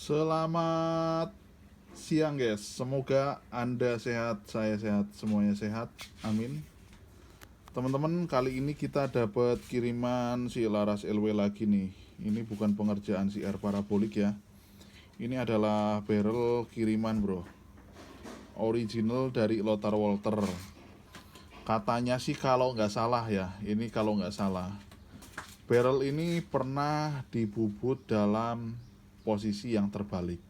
Selamat siang guys, semoga Anda sehat, saya sehat, semuanya sehat, amin. Teman-teman, kali ini kita dapat kiriman si Laras LW lagi nih. Ini bukan pengerjaan si air parabolik ya. Ini adalah barrel kiriman bro, original dari Lothar Walther. Katanya sih kalau nggak salah ya, ini kalau nggak salah, barrel ini pernah dibubut dalam posisi yang terbalik.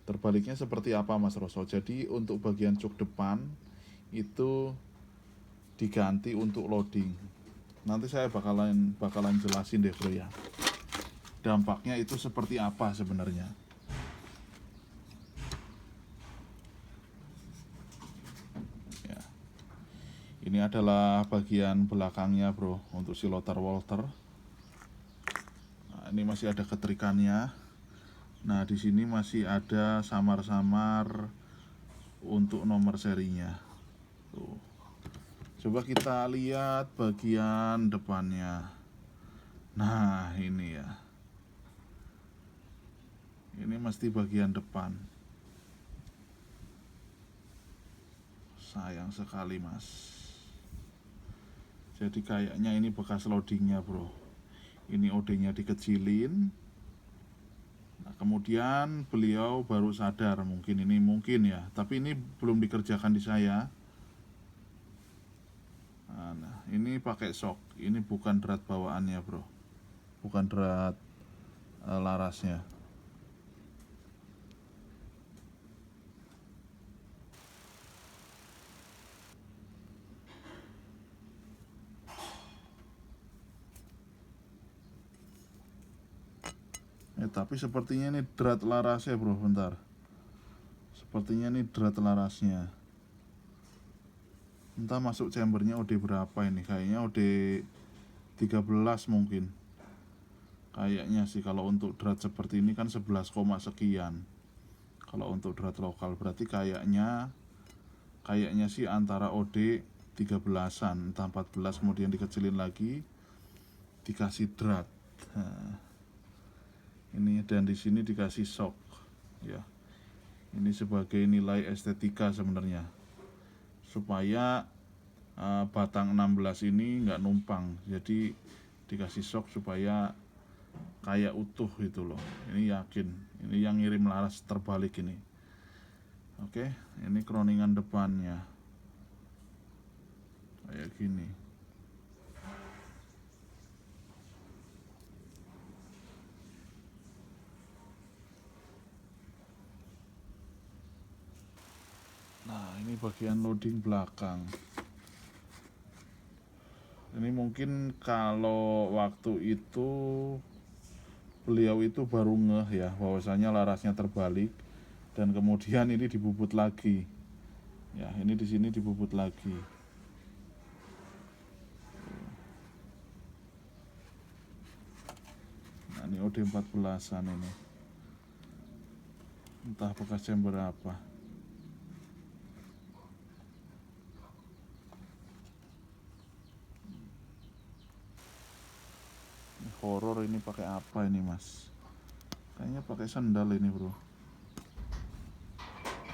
Terbaliknya seperti apa Mas Roso? Jadi untuk bagian jok depan itu diganti untuk loading. Nanti saya bakalan jelasin deh bro ya. Dampaknya itu seperti apa sebenarnya. Ya. Ini adalah bagian belakangnya bro untuk si Lothar Walther. Nah, ini masih ada keterikannya. Nah, di sini masih ada samar-samar untuk nomor serinya. Tuh. Coba kita lihat bagian depannya. Nah, ini ya. Ini mesti bagian depan. Sayang sekali, Mas. Jadi kayaknya ini bekas loadingnya, bro. Ini OD-nya dikecilin. Nah, kemudian beliau baru sadar, mungkin ya. Tapi ini belum dikerjakan di saya. Nah, ini pakai shock. Ini bukan drat bawaannya, bro. Bukan drat larasnya. Tapi sepertinya ini drat larasnya bro, bentar. Sepertinya ini drat larasnya. Entah masuk chambernya OD berapa ini, kayaknya OD 13 mungkin. Kayaknya sih kalau untuk drat seperti ini kan 11, sekian. Kalau untuk drat lokal berarti kayaknya sih antara OD 13-an, entah 14 kemudian dikecilin lagi dikasih drat. Nah, ini dan di sini dikasih shock ya. Ini sebagai nilai estetika sebenarnya supaya batang 16 ini nggak numpang, jadi dikasih shock supaya kayak utuh gitu loh. Ini yakin, ini yang ngirim laras terbalik ini. Oke, ini kroningan depannya kayak gini. Nah, ini bagian loading belakang. Ini mungkin kalau waktu itu beliau itu baru ngeh ya bahwasanya larasnya terbalik dan kemudian ini dibubut lagi. Ya, ini di sini dibubut lagi. Nah, ini OD 14-an ini. Entah bekas chamber apa. Horor ini pakai apa ini mas? Kayaknya pakai sandal ini bro.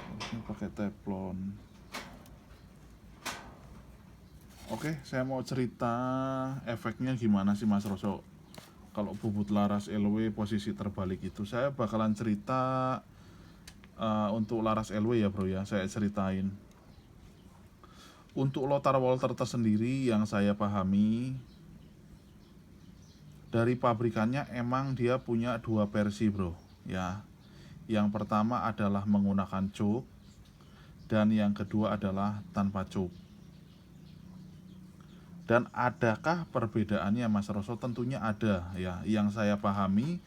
Harusnya pakai teflon. Oke, saya mau cerita efeknya gimana sih mas Roso kalau bubut laras LW posisi terbalik itu. Saya bakalan cerita untuk laras LW ya bro ya. Saya ceritain. Untuk Lothar Walther tersendiri yang saya pahami, dari pabrikannya emang dia punya dua versi bro ya. Yang pertama adalah menggunakan cuk dan yang kedua adalah tanpa cuk. Dan adakah perbedaannya Mas Roso? Tentunya ada ya. Yang saya pahami,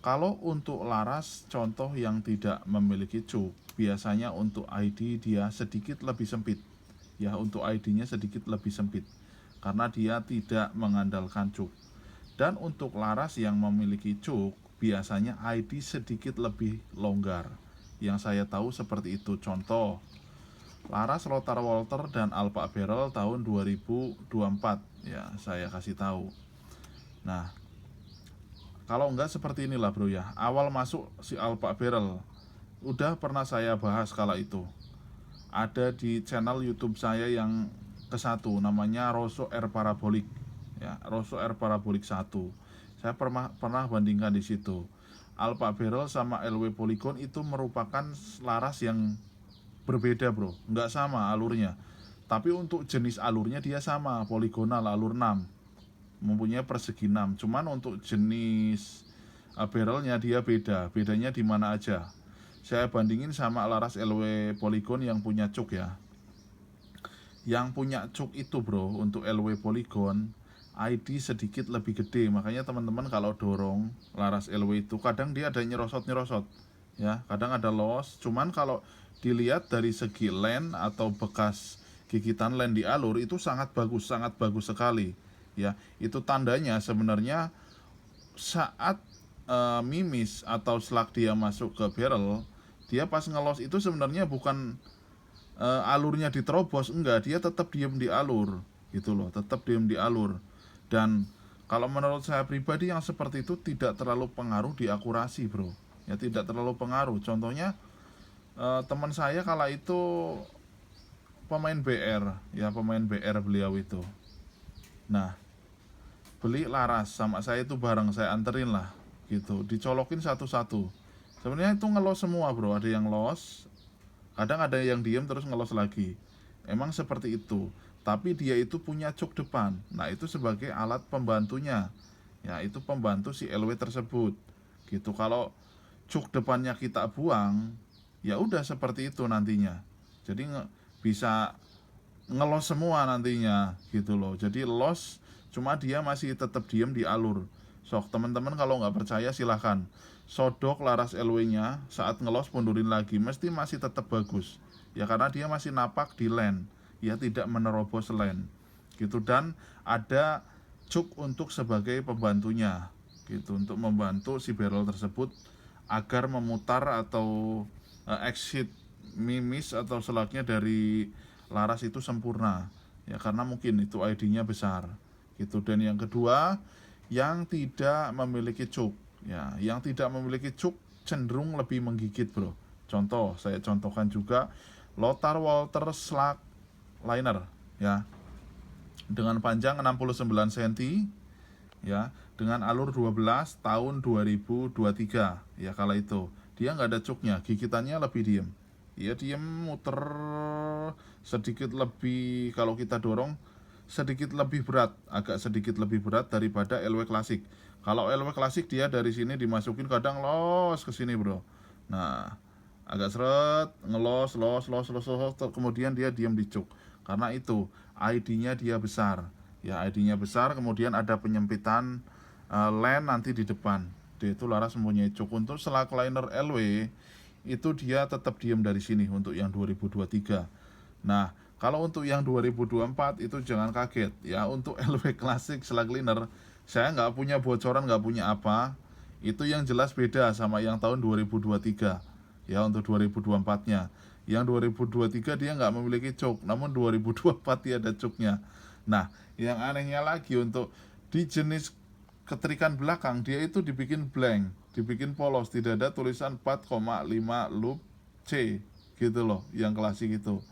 kalau untuk laras contoh yang tidak memiliki cuk, biasanya untuk ID dia sedikit lebih sempit ya. Untuk ID-nya sedikit lebih sempit karena dia tidak mengandalkan cuk. Dan untuk laras yang memiliki cuk, biasanya ID sedikit lebih longgar. Yang saya tahu seperti itu. Contoh, laras Lothar Walther dan Alpha Barrel tahun 2024 ya, saya kasih tahu. Nah, Kalau enggak seperti inilah bro ya, awal masuk si Alpha Barrel udah pernah saya bahas kala itu, ada di channel YouTube saya yang ke-1, namanya Rosso R Parabolic ya, Rosso R Parabolic 1. Saya pernah bandingkan di situ. Alpha Barrel sama LW Polygon itu merupakan laras yang berbeda bro, nggak sama alurnya. Tapi untuk jenis alurnya dia sama, poligonal alur 6, mempunyai persegi 6. Cuman untuk jenis barrelnya dia beda. Bedanya di mana aja? Saya bandingin sama laras LW Polygon yang punya cuk ya. Yang punya cuk itu bro, untuk LW Polygon ID sedikit lebih gede. Makanya teman-teman kalau dorong laras LW itu kadang dia ada nyerosot-nyerosot ya, kadang ada loss. Cuman kalau dilihat dari segi len atau bekas gigitan len di alur itu sangat bagus sekali ya. Itu tandanya sebenarnya saat mimis atau slug dia masuk ke barrel, dia pas ngelos itu sebenarnya bukan alurnya diterobos, enggak, dia tetap diem di alur gitu loh, tetap diem di alur. Dan kalau menurut saya pribadi yang seperti itu tidak terlalu pengaruh di akurasi bro ya, tidak terlalu pengaruh. Contohnya teman saya kala itu pemain BR ya, pemain BR beliau itu. Nah, beli laras sama saya itu bareng, saya anterin lah gitu, dicolokin satu-satu. Sebenarnya itu ngelos semua bro, ada yang los, kadang ada yang diem terus ngelos lagi. Emang seperti itu. Tapi dia itu punya cuk depan. Nah, itu sebagai alat pembantunya. Ya, itu pembantu si LW tersebut. Gitu. Kalau cuk depannya kita buang, ya udah seperti itu nantinya. Jadi bisa ngelos semua nantinya gitu loh. Jadi los, cuma dia masih tetap diem di alur. Sok teman-teman kalau nggak percaya silahkan sodok laras LW-nya, saat ngelos pundurin lagi, mesti masih tetap bagus. Ya karena dia masih napak di len, ya tidak menerobos len. Gitu. Dan ada cuk untuk sebagai pembantunya. Gitu, untuk membantu si barrel tersebut agar memutar atau exit mimis atau selaknya dari laras itu sempurna. Ya karena mungkin itu ID-nya besar. Gitu. Dan yang kedua, yang tidak memiliki cuk. Ya, yang tidak memiliki cuk cenderung lebih menggigit bro. Contoh, saya contohkan juga Lothar Walter Slug Liner ya, dengan panjang 69 cm ya, dengan alur 12 tahun 2023 ya. Kala itu dia nggak ada cuknya, gigitannya lebih diem. Dia diem muter sedikit lebih, kalau kita dorong sedikit lebih berat, agak sedikit lebih berat daripada LW klasik. Kalau LW klasik dia dari sini dimasukin kadang los ke sini bro. Nah, agak seret, los, kemudian dia diam di cuk. Karena itu ID-nya dia besar. Ya, ID-nya besar, kemudian ada penyempitan len nanti di depan. Dia itu laras mempunyai cuk. Untuk slug liner LW itu dia tetap diam dari sini untuk yang 2023. Nah, kalau untuk yang 2024 itu jangan kaget ya. Untuk LW Classic Slug Liner saya nggak punya bocoran, nggak punya apa. Itu yang jelas beda sama yang tahun 2023 ya. Untuk 2024 nya, yang 2023 dia nggak memiliki cuk, namun 2024 dia ada cuknya. Nah, yang anehnya lagi, untuk di jenis keterikan belakang dia itu dibikin blank, dibikin polos, tidak ada tulisan 4,5 loop C gitu loh, yang klasik itu.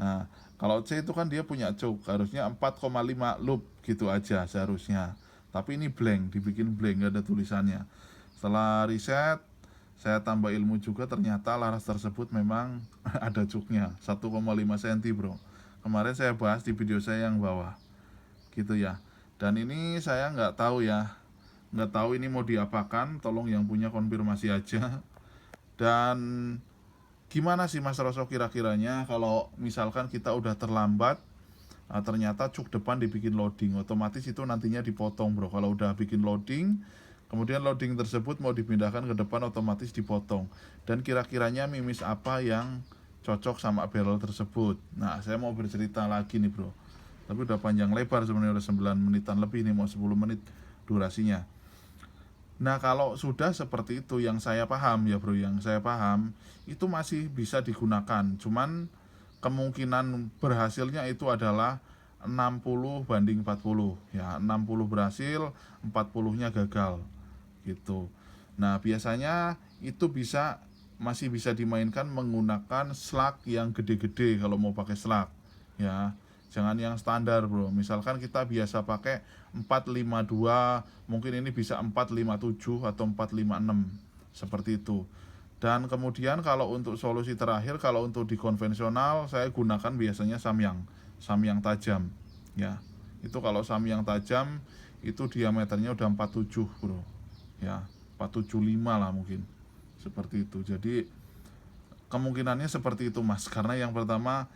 Nah, kalau C itu kan dia punya cuk, harusnya 4,5 loop gitu aja seharusnya. Tapi ini blank, dibikin blank, gak ada tulisannya. Setelah riset, saya tambah ilmu juga, ternyata laras tersebut memang ada cuknya 1,5 cm bro. Kemarin saya bahas di video saya yang bawah gitu ya. Dan ini saya nggak tahu ya, nggak tahu ini mau diapakan, tolong yang punya konfirmasi aja. Dan gimana sih Mas Roso kira-kiranya kalau misalkan kita udah terlambat, ternyata cuk depan dibikin loading, otomatis itu nantinya dipotong bro. Kalau udah bikin loading, kemudian loading tersebut mau dipindahkan ke depan, otomatis dipotong. Dan kira-kiranya mimis apa yang cocok sama barrel tersebut. Nah, saya mau bercerita lagi nih bro, tapi udah panjang lebar sebenarnya, udah 9 menitan lebih nih, mau 10 menit durasinya. Nah, kalau sudah seperti itu, yang saya paham ya bro, yang saya paham itu masih bisa digunakan. Cuman kemungkinan berhasilnya itu adalah 60 banding 40 ya, 60 berhasil, 40-nya gagal gitu. Nah, biasanya itu masih bisa dimainkan menggunakan slug yang gede-gede kalau mau pakai slug ya. Jangan yang standar, Bro. Misalkan kita biasa pakai 452, mungkin ini bisa 457 atau 456 seperti itu. Dan kemudian kalau untuk solusi terakhir, kalau untuk di konvensional saya gunakan biasanya samyang tajam ya. Itu kalau samyang tajam itu diameternya udah 47, Bro. Ya, 475 lah mungkin. Seperti itu. Jadi kemungkinannya seperti itu, Mas. Karena yang pertama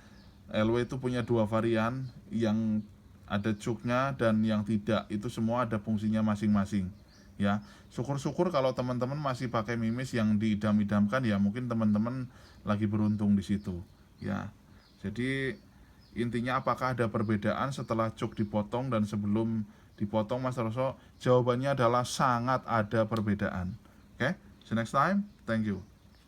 LW itu punya dua varian, yang ada cuknya dan yang tidak. Itu semua ada fungsinya masing-masing. Ya, syukur-syukur kalau teman-teman masih pakai mimis yang diidam-idamkan, ya mungkin teman-teman lagi beruntung di situ. Ya. Jadi intinya apakah ada perbedaan setelah cuk dipotong dan sebelum dipotong, Mas Roso? Jawabannya adalah sangat ada perbedaan. Oke, see you next time. Thank you.